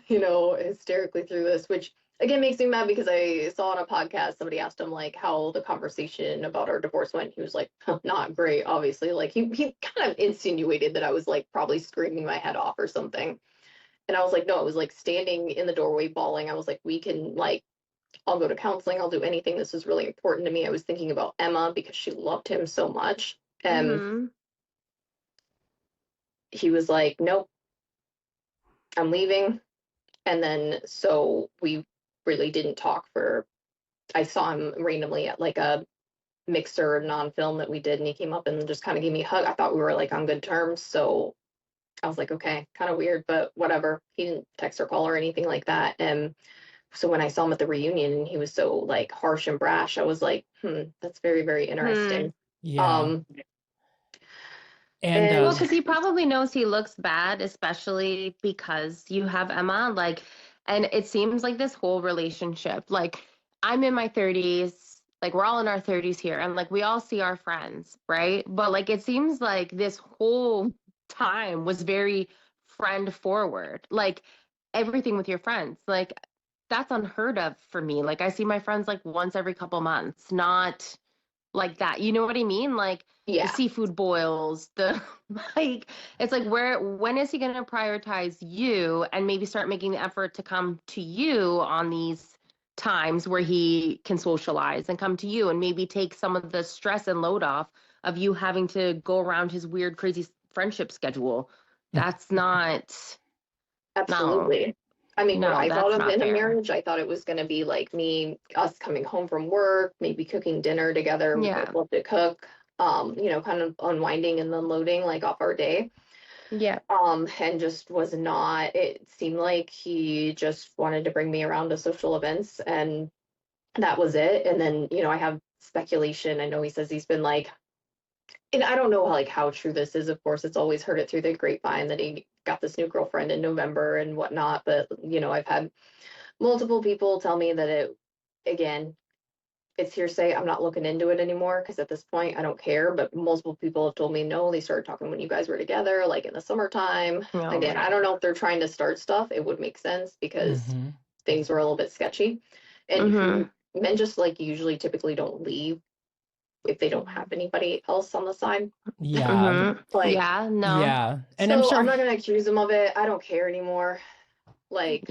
hysterically through this, which again makes me mad because I saw on a podcast, somebody asked him like how the conversation about our divorce went. He was like, not great, obviously. Like he kind of insinuated that I was like probably screaming my head off or something. And I was like, no, it was like standing in the doorway bawling. I was like, we can like, I'll go to counseling. I'll do anything. This is really important to me. I was thinking about Emma because she loved him so much. And he was like, nope, I'm leaving. And then, so we really didn't talk I saw him randomly at like a mixer non-film that we did. And he came up and just kind of gave me a hug. I thought we were like on good terms. So I was like, okay, kind of weird, but whatever. He didn't text or call or anything like that. And so when I saw him at the reunion and he was so like harsh and brash, I was like, that's very, very interesting. Yeah. Well, because he probably knows he looks bad, especially because you have Emma. Like, and it seems like this whole relationship, like I'm in my 30s, like we're all in our 30s here, and like we all see our friends, right? But like it seems like this whole time was very friend forward, like everything with your friends, like that's unheard of for me. Like I see my friends like once every couple months, not like that. You know what I mean? Like the seafood boils, the like, it's like when is he going to prioritize you and maybe start making the effort to come to you on these times where he can socialize and come to you and maybe take some of the stress and load off of you having to go around his weird, crazy friendship schedule. That's not. Absolutely. No. I mean, No, when I thought of in a fair. marriage, I thought it was going to be like us coming home from work, maybe cooking dinner together. We both love to cook, kind of unwinding and unloading like off our day. Yeah. And just was not, it seemed like he just wanted to bring me around to social events and that was it. And then, I have speculation. I know he says he's been like, and I don't know how true this is. Of course, it's always heard it through the grapevine that he got this new girlfriend in November and whatnot. But, I've had multiple people tell me that it's hearsay. I'm not looking into it anymore because at this point, I don't care. But multiple people have told me, no, they started talking when you guys were together, like in the summertime. Again, I don't know if they're trying to start stuff. It would make sense because things were a little bit sketchy. And men just usually typically don't leave if they don't have anybody else on the side. Yeah. No. And so I'm not going to accuse him of it. I don't care anymore. It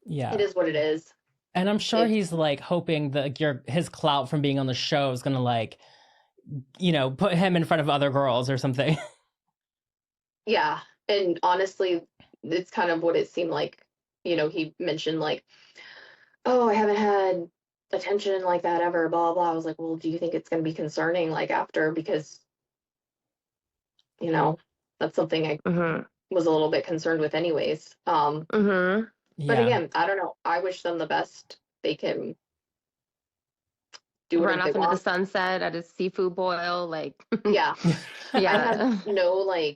is what it is. And I'm sure he's hoping that his clout from being on the show is going to put him in front of other girls or something. Yeah. And honestly, it's kind of what it seemed like. He mentioned oh, I haven't had attention like that ever, blah blah. I was like, well, do you think it's going to be concerning after, because that's something I was a little bit concerned with anyways. But again, I don't know, I wish them the best. They can do run off into the sunset at a seafood boil, I have no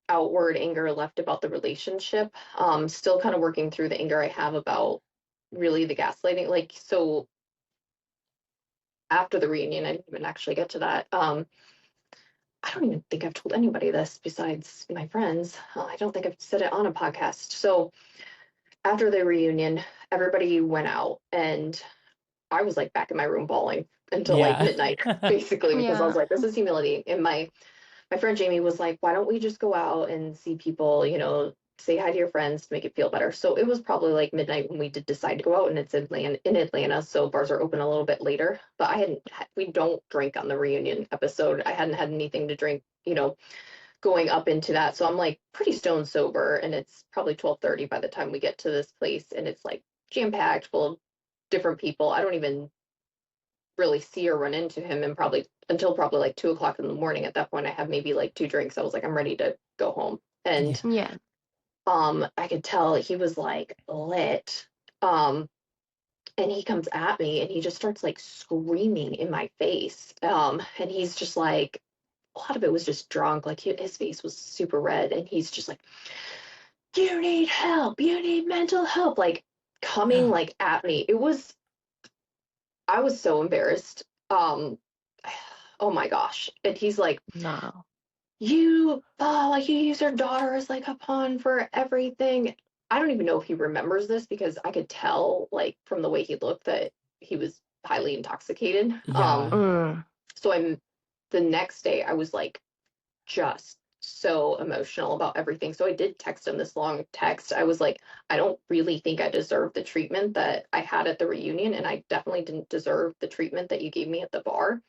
outward anger left about the relationship. Still kind of working through the anger I have about really the gaslighting. So after the reunion, I didn't even actually get to that. I don't even think I've told anybody this besides my friends. I don't think I've said it on a podcast. So after the reunion, everybody went out and I was back in my room bawling until midnight, basically, because I was like, this is humility. And my friend Jamie was like, why don't we just go out and see people, say hi to your friends to make it feel better. So it was probably midnight when we did decide to go out, and it's in Atlanta, so bars are open a little bit later. But we don't drink on the reunion episode. I hadn't had anything to drink, going up into that. So I'm like pretty stone sober, and it's probably 12:30 by the time we get to this place, and it's like jam-packed full of different people. I don't even really see or run into him and probably until probably like 2 o'clock in the morning. At that point I had maybe like 2 drinks. I was like, I'm ready to go home. And Yeah. I could tell he was like lit. And he comes at me and he just starts like screaming in my face. And he's just like, a lot of it was just drunk. Like his face was super red, and he's just like, you need help. You need mental help. Like coming like at me. I was so embarrassed. Oh my gosh. And he's like, No. like you use your daughter as like a pawn for everything. I don't even know if he remembers this, because I could tell like from the way he looked that he was highly intoxicated. Yeah. So the next day I was like just so emotional about everything. So I did text him this long text. I was like, I don't really think I deserve the treatment that I had at the reunion, and I definitely didn't deserve the treatment that you gave me at the bar.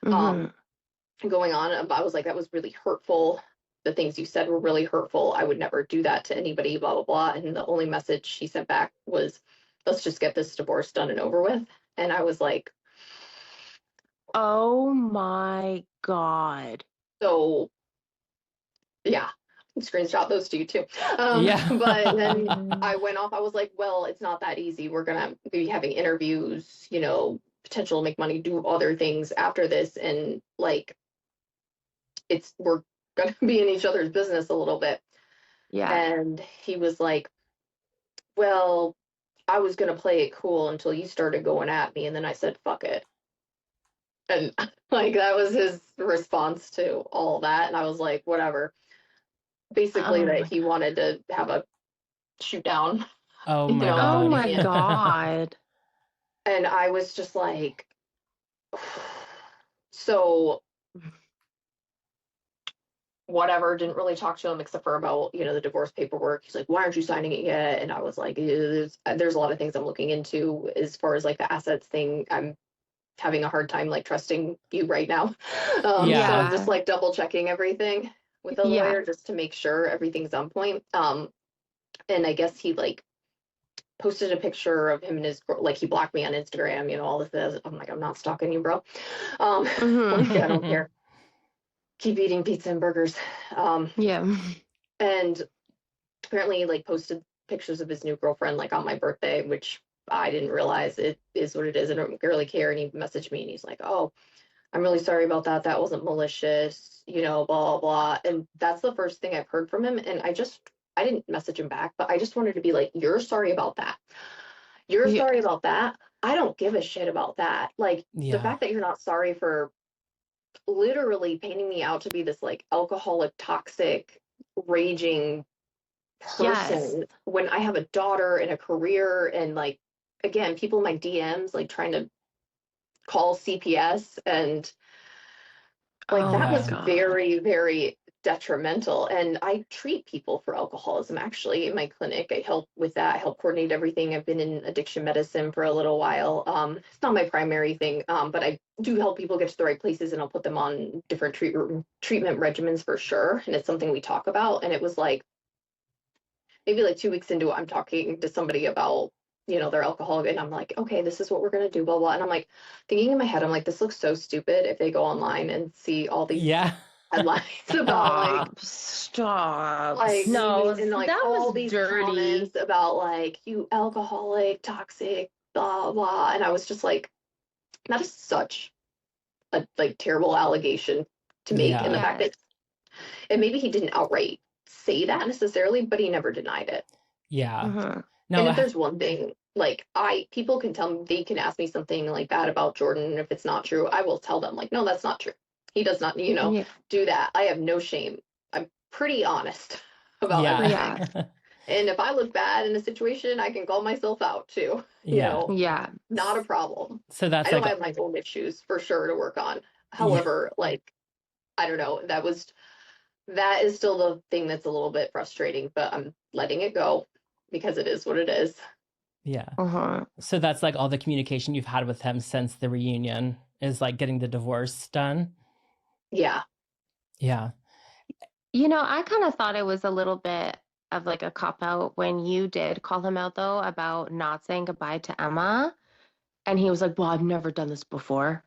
Going on, I was like, that was really hurtful. The things you said were really hurtful. I would never do that to anybody, blah, blah, blah. And the only message she sent back was, let's just get this divorce done and over with. And I was like, Oh my God. so yeah, screenshot those to you too. Yeah. But then I went off. I was like, well, it's not that easy. We're gonna be having interviews, potential to make money, do other things after this, and like, we're gonna be in each other's business a little bit. Yeah. And he was like, well, I was gonna play it cool until you started going at me, and then I said, fuck it. And like, that was his response to all that. And I was like, whatever. Basically, that he wanted to have a shoot down. Oh my Oh God. my God. And I was just like, so whatever, didn't really talk to him except for about, the divorce paperwork. He's like, why aren't you signing it yet? And I was like, there's a lot of things I'm looking into as far as like the assets thing. I'm having a hard time like trusting you right now. So I'm just like double checking everything with the lawyer just to make sure everything's on point. And I guess he like posted a picture of him and his girl, like he blocked me on Instagram, all this. I'm like, I'm not stalking you, bro. Like, I don't care. Keep eating pizza and burgers. And apparently he like posted pictures of his new girlfriend like on my birthday, which I didn't realize. It is what it is. I don't really care. And he messaged me and he's like, oh, I'm really sorry about that. That wasn't malicious, blah, blah, blah. And that's the first thing I've heard from him. And I didn't message him back, but I just wanted to be like, you're sorry about that. You're sorry about that. I don't give a shit about that. Like, the fact that you're not sorry for literally painting me out to be this like alcoholic, toxic, raging person when I have a daughter and a career, and like, again, people in my DMs like trying to call CPS, and like that was very, very detrimental. And I treat people for alcoholism actually in my clinic. I help with that. I help coordinate everything. I've been in addiction medicine for a little while. It's not my primary thing, but I do help people get to the right places, and I'll put them on different treatment regimens for sure. And it's something we talk about. And it was like maybe like 2 weeks into it, I'm talking to somebody about they're alcoholic, and I'm like, okay, this is what we're gonna do, blah blah. And I'm like thinking in my head, I'm like, this looks so stupid if they go online and see all these headlines about stop. Like no, and like that all was these dirty. comments about like, you alcoholic, toxic, blah blah. And I was just like, that is such a like terrible allegation to make. And the fact that, and maybe he didn't outright say that necessarily, but he never denied it. No, and if there's one thing, like people can tell me, they can ask me something like that about Jordan, and if it's not true, I will tell them like, no, that's not true. He does not, do that. I have no shame. I'm pretty honest about everything. And if I look bad in a situation, I can call myself out too. Not a problem. So that's I don't have my own issues for sure to work on. However, like, I don't know, that is still the thing that's a little bit frustrating, but I'm letting it go because it is what it is. So that's like all the communication you've had with him since the reunion is like getting the divorce done. Yeah. I kind of thought it was a little bit of like a cop out when you did call him out though about not saying goodbye to Emma. And he was like, well, I've never done this before.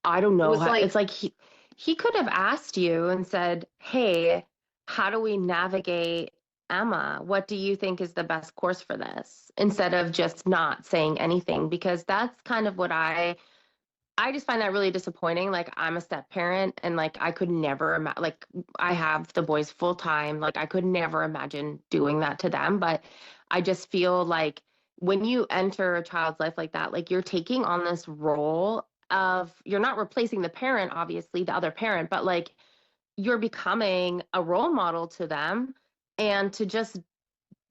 I don't It know was how. like, It's like he could have asked you and said, hey, how do we navigate Emma? What do you think is the best course for this? Instead of just not saying anything, because that's kind of what I just find that really disappointing. Like I'm a step parent and like I could never like I have the boys full time. Like I could never imagine doing that to them. But I just feel like when you enter a child's life like that, like you're taking on this role of you're not replacing the parent, obviously, the other parent, but like you're becoming a role model to them. And to just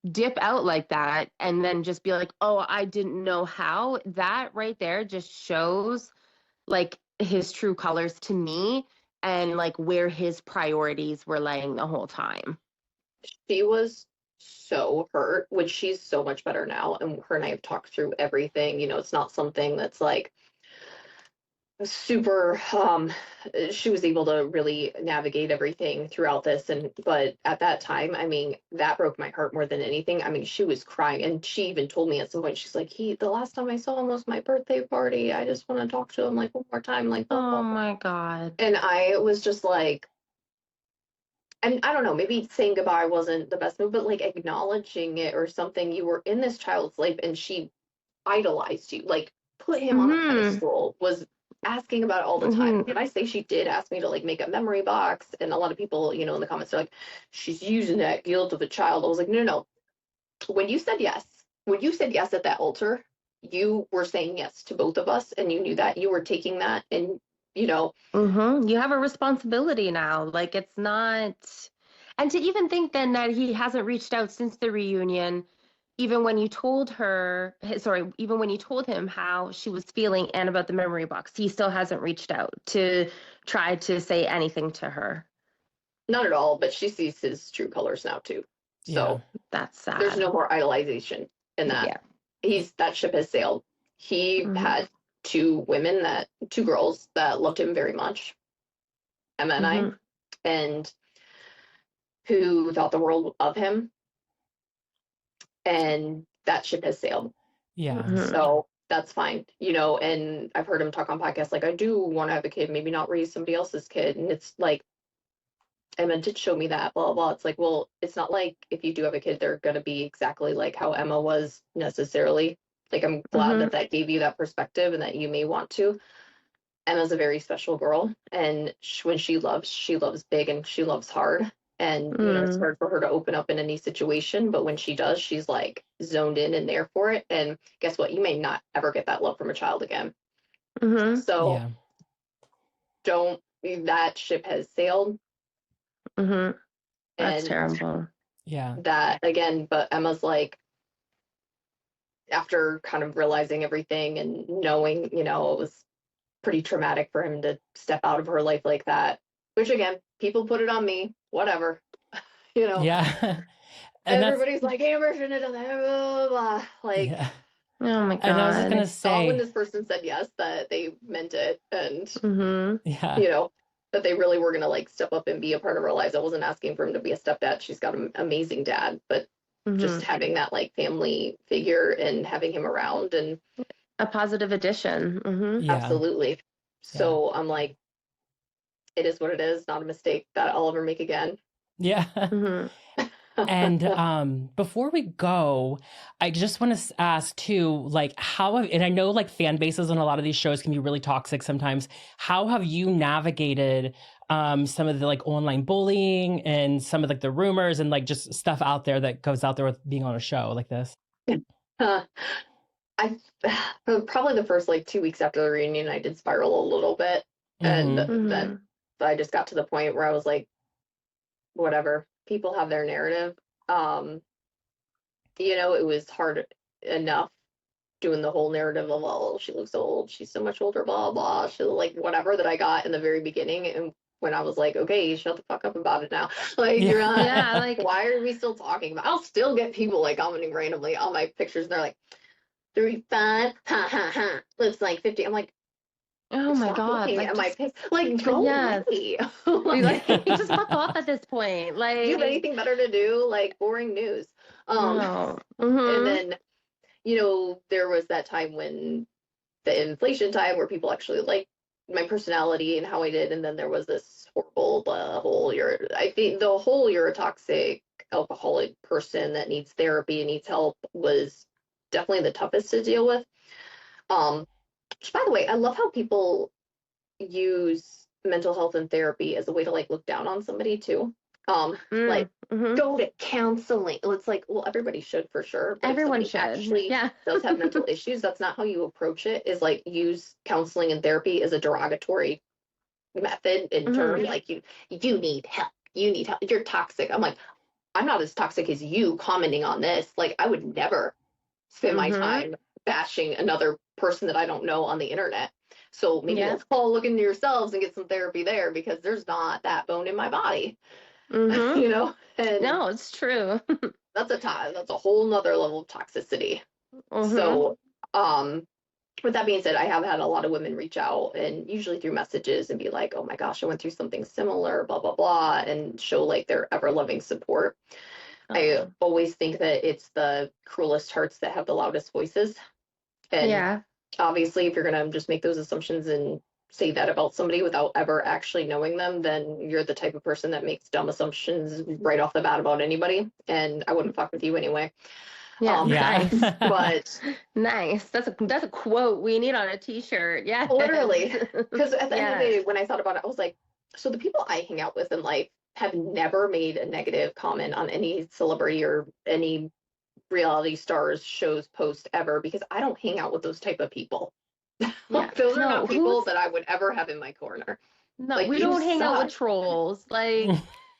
dip out like that and then just be like, oh, I didn't know how, that right there just shows like his true colors to me and like where his priorities were laying the whole time. she was so hurt, which she's so much better now. And her and I have talked through everything. It's not something that's like super she was able to really navigate everything throughout this. And but at that time, I mean, that broke my heart more than anything. I mean, she was crying, and she even told me at some point, she's like, the last time I saw him was my birthday party. I just want to talk to him like one more time, like blah, Oh blah, blah. my God. And I was just like, and I don't know, maybe saying goodbye wasn't the best move, but like acknowledging it or something. You were in this child's life and she idolized you, like put him on a Mm-hmm. pedestal, was asking about it all the time. Mm-hmm. And I say she did ask me to like make a memory box, and a lot of people, in the comments are like, she's using that guilt of a child. I was like, no, no, no. When you said yes at that altar, you were saying yes to both of us, and you knew that you were taking that, and Mm-hmm. You have a responsibility now. Like it's not, and to even think then that he hasn't reached out since the reunion, even when you told her, sorry, even when you told him how she was feeling and about the memory box, he still hasn't reached out to try to say anything to her. not at all, but she sees his true colors now too. Yeah. So That's there's sad. no more idolization in that. Yeah. That ship has sailed. He Mm-hmm. had two girls that loved him very much, Emma and I, Mm-hmm. and who thought the world of him, and that ship has sailed. Yeah. Mm-hmm. So that's fine, and I've heard him talk on podcasts like, I do want to have a kid, maybe not raise somebody else's kid. And it's like, Emma did show me that, blah, blah, blah. It's like, well, it's not like if you do have a kid, they're going to be exactly like how Emma was necessarily. Like, I'm glad Mm-hmm. that gave you that perspective and that you may want to. Emma's a very special girl. And when she loves big and she loves hard. And, it's hard for her to open up in any situation. But when she does, she's like zoned in and there for it. And guess what? You may not ever get that love from a child again. Mm-hmm. So Yeah. that ship has sailed. Mm-hmm. That's And terrible. Yeah. that again, but Emma's like, after kind of realizing everything and knowing, it was pretty traumatic for him to step out of her life like that, which again, people put it on me, whatever, Yeah. And that's, everybody's like, Amber shouldn't have done that, blah, blah, blah. Like, yeah. Oh my And I was just God. gonna saw when say, this person said yes, that they meant it. And, Mm-hmm. yeah. that they really were going to like step up and be a part of her lives. I wasn't asking for him to be a stepdad. She's got an amazing dad, but Mm-hmm. just having that like family figure and having him around, and A positive addition. Mm-hmm. Yeah. absolutely. So I'm like, it is what it is, not a mistake that I'll ever make again. Yeah. Mm-hmm. And before we go, I just want to ask too, like and I know like fan bases on a lot of these shows can be really toxic sometimes. How have you navigated some of the like online bullying and some of like the rumors and like just stuff out there that goes out there with being on a show like this? I probably the first like 2 weeks after the reunion, I did spiral a little bit, and Mhm. then I just got to the point where I was like, whatever, people have their narrative. It was hard enough doing the whole narrative of, oh, she looks old, she's so much older, blah blah. She like whatever that I got in the very beginning, and when I was like, okay, shut the fuck up about it now. Like, Yeah. you're not, Yeah, like why are we still talking about? I'll still get people like commenting randomly on my pictures, and they're like, 35, ha ha ha, looks like 50. I'm like, Oh my Stop God. looking Like, at my just, pics. Like, go yes. away. Like, Like, just fuck off at this point. do you have Like, anything better to do? Like, boring news. no. And Mm-hmm. then, you know, there was that time when the inflation time where people actually liked my personality and how I did. And then there was this horrible I think the whole you're a toxic alcoholic person that needs therapy and needs help was definitely the toughest to deal with. Which, by the way, I love how people use mental health and therapy as a way to like look down on somebody too. Like Mm-hmm. go to counseling. It's like, well, everybody should for sure. But if Everyone somebody should. actually Yeah. does have mental issues, that's not how you approach it. Is like use counseling and therapy as a derogatory method and term. Like you need help. You need help. You're toxic. I'm like, I'm not as toxic as you commenting on this. Like I would never spend my time bashing another person that I don't know on the internet. So maybe Yeah. let's all look into yourselves and get some therapy there because there's not that bone in my body, you know? And No, it's true. that's a whole nother level of toxicity. So, with that being said, I have had a lot of women reach out and usually through messages and be like, oh my gosh, I went through something similar, blah, blah, blah, and show like their ever loving support. I always think that it's the cruelest hearts that have the loudest voices. And obviously, if you're going to just make those assumptions and say that about somebody without ever actually knowing them, then you're the type of person that makes dumb assumptions right off the bat about anybody. And I wouldn't fuck with you anyway. Nice. But nice. That's a quote we need on a t-shirt. Yeah. literally, because at the end of the day, when I thought about it, I was like, so the people I hang out with in life have never made a negative comment on any celebrity or any reality stars shows post ever because I don't hang out with those type of people. Like, those are not people that I would ever have in my corner. No, like, we don't hang out with trolls. Like,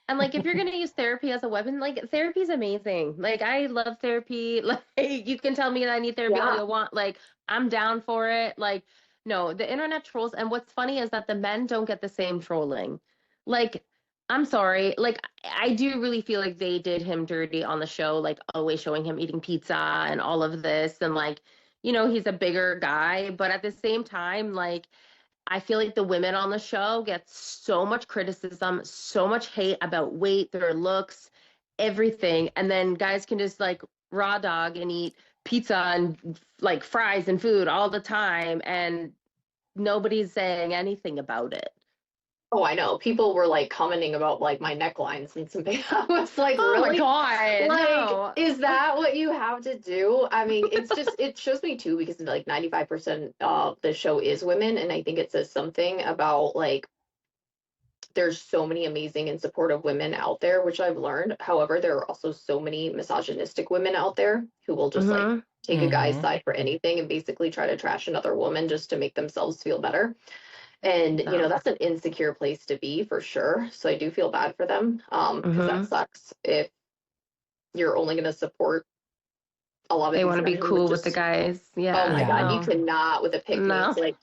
and like if you're gonna use therapy as a weapon, like therapy is amazing. Like I love therapy. Like you can tell me that I need therapy all you want. Like I'm down for it. Like no, the internet trolls. And what's funny is that the men don't get the same trolling. Like I'm sorry. Like I do really feel like they did him dirty on the show. Like always showing him eating pizza and all of this, and like he's a bigger guy, but at the same time, like I feel like the women on the show get so much criticism, so much hate about weight, their looks, everything. And then guys can just like raw dog and eat pizza and like fries and food all the time. And nobody's saying anything about it. Oh, I know. People were like commenting about like my necklines and something. I was like, oh really? My God, like, no. Is that what you have to do? I mean, it's just, it shows me too, because like 95% of the show is women. And I think it says something about like, there's so many amazing and supportive women out there, which I've learned. However, there are also so many misogynistic women out there who will just like take a guy's side for anything and basically try to trash another woman just to make themselves feel better. And, that's an insecure place to be for sure. So I do feel bad for them because that sucks if you're only going to support a lot of they want to be men cool with the guys. Yeah. Oh my God, you cannot with a pick me. No. It's like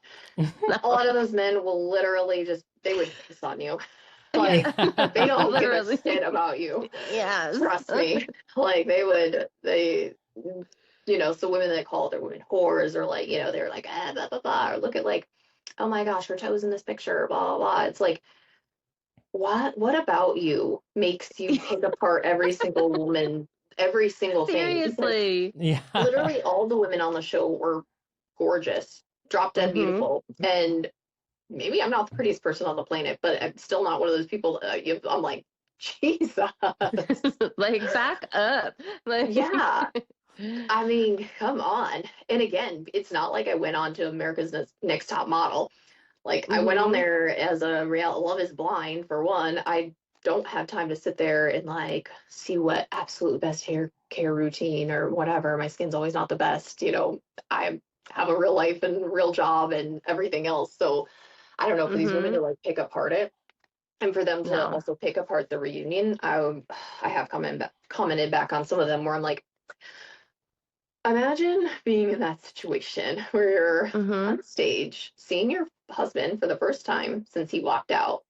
a lot of those men will literally they would piss on you. Like they don't give a shit about you. Yeah. Trust me. Like so women that call other women whores or like, they're like, blah, blah, blah, or look at like, oh my gosh, her toes in this picture, blah, blah, blah. It's like, what about you makes you pick apart every single woman, every single thing? Seriously. Yeah. Literally all the women on the show were gorgeous, drop dead beautiful. And maybe I'm not the prettiest person on the planet, but I'm still not one of those people that I'm like, Jesus. Like, back up. Like, yeah. I mean, come on. And again, it's not like I went on to America's Next Top Model. Like, I went on there as a Love is Blind, for one. I don't have time to sit there and, like, see what absolute best hair care routine or whatever. My skin's always not the best. I have a real life and real job and everything else. So I don't know for these women to, like, pick apart it. And for them to also pick apart the reunion, I have commented back on some of them where I'm like, imagine being in that situation where you're on stage, seeing your husband for the first time since he walked out.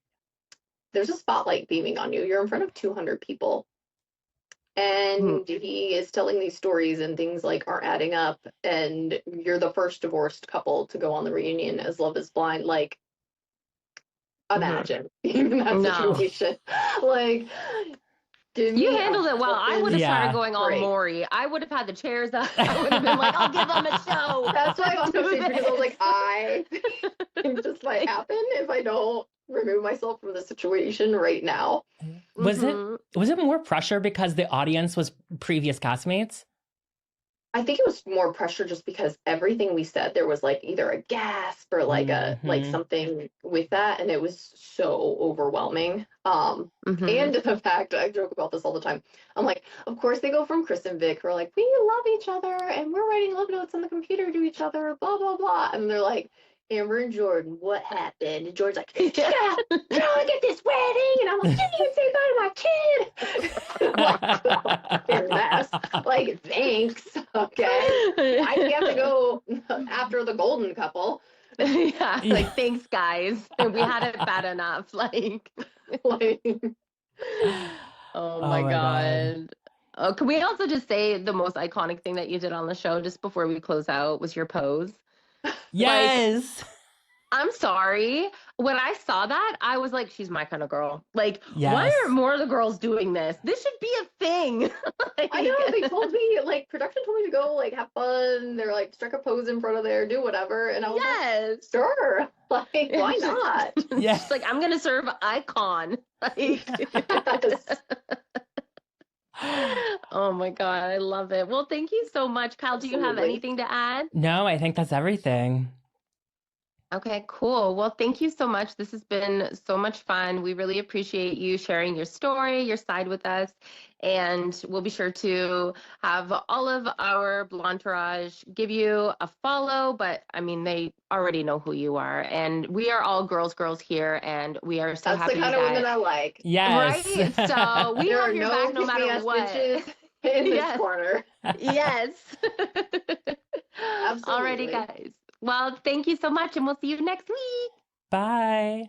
There's a spotlight beaming on you. You're in front of 200 people. And he is telling these stories and things like aren't adding up. And you're the first divorced couple to go on the reunion as Love is Blind. Like, imagine being in that situation. Like, you handled it well. I would have started going all Great. Maury. I would have had the chairs up. I would have been like, I'll give them a show. That's why I was going to say, because I was like, I think this might happen if I don't remove myself from the situation right now. Was it more pressure because the audience was previous castmates? I think it was more pressure just because everything we said, there was like either a gasp or like a like something with that, and it was so overwhelming. And the fact, I joke about this all the time. I'm like, of course they go from Chris and Vic who are like, we love each other and we're writing love notes on the computer to each other, blah blah blah, and they're like, Amber and Jordan, what happened? And Jordan's like, yeah, trying to get this wedding. And I'm like, didn't even say bye to my kid. Like, mess. Like, thanks. Okay. I have to go after the golden couple. Yeah. Like, thanks, guys. We had it bad enough. Like oh my God. Oh, can we also just say the most iconic thing that you did on the show just before we close out was your pose? Yes. Like, I'm sorry. When I saw that, I was like, she's my kind of girl. Like, why aren't more of the girls doing this? This should be a thing. Like, I know, they told me, like, production told me to go, like, have fun. They're like, strike a pose in front of there, do whatever. And I was like, sure. Like, why not? Yeah. She's like, I'm going to serve icon. Like, oh my God, I love it. Well, thank you so much. Kyle, do you have anything to add? No, I think that's everything. Okay, cool. Well, thank you so much. This has been so much fun. We really appreciate you sharing your story, your side with us. And we'll be sure to have all of our Blontourage give you a follow. But I mean, they already know who you are. And we are all girls here. And we are so happy. That's the kind of women I like. Yes. Right? So we have your back no matter what. In this corner. Yes. Absolutely. Alrighty, guys. Well, thank you so much, and we'll see you next week. Bye.